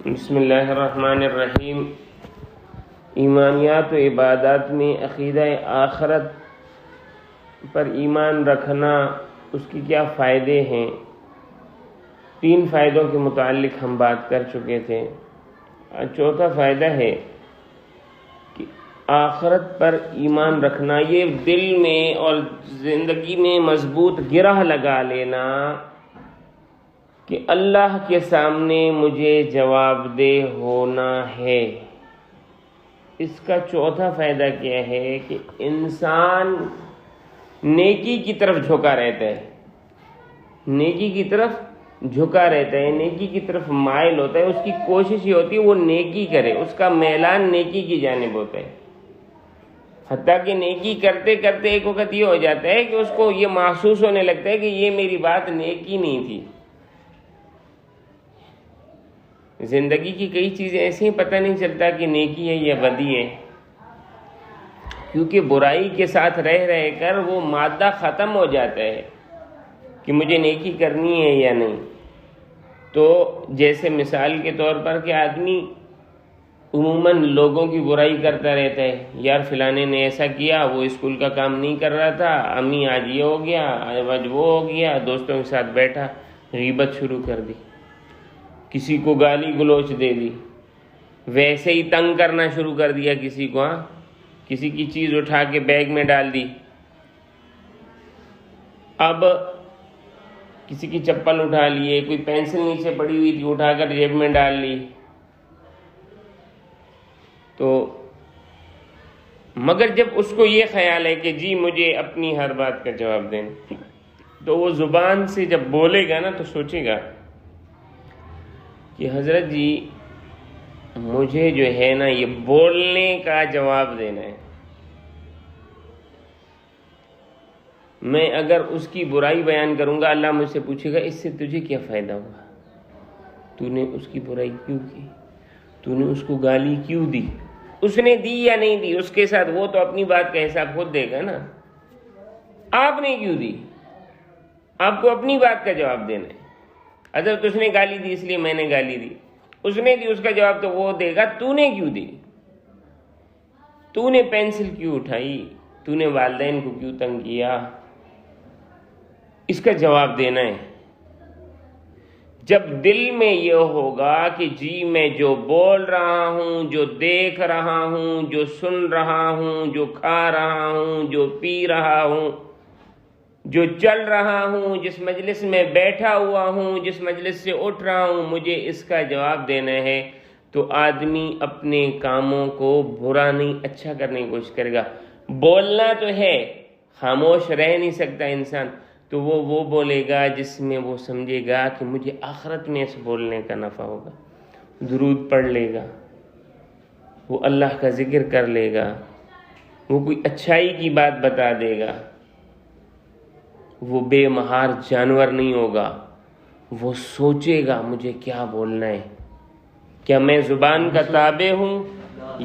بسم اللہ الرحمن الرحیم۔ ایمانیات و عبادات میں عقیدہ آخرت پر ایمان رکھنا، اس کی کیا فائدے ہیں؟ 3 فائدوں کے متعلق ہم بات کر چکے تھے۔ چوتھا فائدہ ہے کہ آخرت پر ایمان رکھنا، یہ دل میں اور زندگی میں مضبوط گرہ لگا لینا کہ اللہ کے سامنے مجھے جواب دہ ہونا ہے۔ اس کا چوتھا فائدہ کیا ہے کہ انسان نیکی کی طرف جھکا رہتا ہے، نیکی کی طرف جھکا رہتا ہے، نیکی کی طرف مائل ہوتا ہے، اس کی کوشش یہ ہوتی ہے وہ نیکی کرے، اس کا میلان نیکی کی جانب ہوتا ہے۔ حتیٰ کہ نیکی کرتے کرتے ایک وقت یہ ہو جاتا ہے کہ اس کو یہ محسوس ہونے لگتا ہے کہ یہ میری بات نیکی نہیں تھی۔ زندگی کی کئی چیزیں ایسی ہیں پتہ نہیں چلتا کہ نیکی ہے یا بدی ہے، کیونکہ برائی کے ساتھ رہ رہ کر وہ مادہ ختم ہو جاتا ہے کہ مجھے نیکی کرنی ہے یا نہیں۔ تو جیسے مثال کے طور پر کہ آدمی عموماً لوگوں کی برائی کرتا رہتا ہے، یار فلانے نے ایسا کیا، وہ اسکول کا کام نہیں کر رہا تھا، امی آج یہ ہو گیا، آج وہ ہو گیا، دوستوں کے ساتھ بیٹھا غیبت شروع کر دی، کسی کو گالی گلوچ دے دی، ویسے ہی تنگ کرنا شروع کر دیا کسی کو، کسی کی چیز اٹھا کے بیگ میں ڈال دی، اب کسی کی چپل اٹھا لیے، کوئی پینسل نیچے پڑی ہوئی تھی اٹھا کر جیب میں ڈال لی، تو مگر جب اس کو یہ خیال ہے کہ جی مجھے اپنی ہر بات کا جواب دینا، تو وہ زبان سے جب بولے گا نا تو سوچے گا کہ حضرت جی مجھے جو ہے نا یہ بولنے کا جواب دینا ہے، میں اگر اس کی برائی بیان کروں گا اللہ مجھ سے پوچھے گا اس سے تجھے کیا فائدہ ہوا، تو نے اس کی برائی کیوں کی، تو نے اس کو گالی کیوں دی، اس نے دی یا نہیں دی اس کے ساتھ وہ تو اپنی بات کا حساب خود دے گا نا، آپ نے کیوں دی، آپ کو اپنی بات کا جواب دینا ہے۔ حضرت اس نے گالی دی اس لیے میں نے گالی دی، اس نے دی اس کا جواب تو وہ دے گا تو نے کیوں دی، تو نے پینسل کیوں اٹھائی، تو نے والدین کو کیوں تنگ کیا، اس کا جواب دینا ہے۔ جب دل میں یہ ہوگا کہ جی میں جو بول رہا ہوں، جو دیکھ رہا ہوں، جو سن رہا ہوں، جو کھا رہا ہوں، جو پی رہا ہوں، جو چل رہا ہوں، جس مجلس میں بیٹھا ہوا ہوں، جس مجلس سے اٹھ رہا ہوں، مجھے اس کا جواب دینا ہے، تو آدمی اپنے کاموں کو برا نہیں اچھا کرنے کی کوشش کرے گا۔ بولنا تو ہے، خاموش رہ نہیں سکتا انسان، تو وہ بولے گا جس میں وہ سمجھے گا کہ مجھے آخرت میں اس بولنے کا نفع ہوگا، درود پڑھ لے گا، وہ اللہ کا ذکر کر لے گا، وہ کوئی اچھائی کی بات بتا دے گا، وہ بے مہار جانور نہیں ہوگا، وہ سوچے گا مجھے کیا بولنا ہے، کیا میں زبان کا تابع ہوں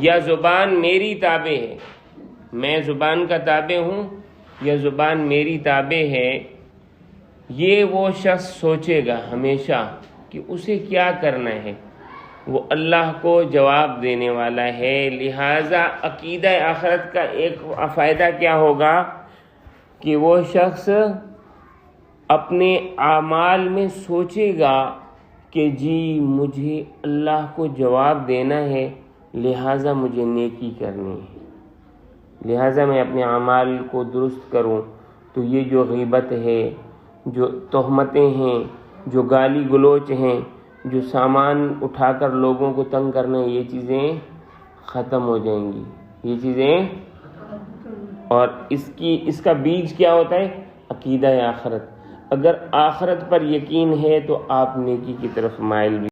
یا زبان میری تابع ہے، میں زبان کا تابع ہوں یا زبان میری تابع ہے، یہ وہ شخص سوچے گا ہمیشہ کہ اسے کیا کرنا ہے، وہ اللہ کو جواب دینے والا ہے۔ لہٰذا عقیدہ آخرت کا ایک فائدہ کیا ہوگا کہ وہ شخص اپنے اعمال میں سوچے گا کہ جی مجھے اللہ کو جواب دینا ہے، لہٰذا مجھے نیکی کرنی ہے، لہٰذا میں اپنے اعمال کو درست کروں۔ تو یہ جو غیبت ہے، جو تہمتیں ہیں، جو گالی گلوچ ہیں، جو سامان اٹھا کر لوگوں کو تنگ کرنا، یہ چیزیں ختم ہو جائیں گی، یہ چیزیں، اور اس کا بیج کیا ہوتا ہے؟ عقیدہ آخرت۔ اگر آخرت پر یقین ہے تو آپ نیکی کی طرف مائل بھی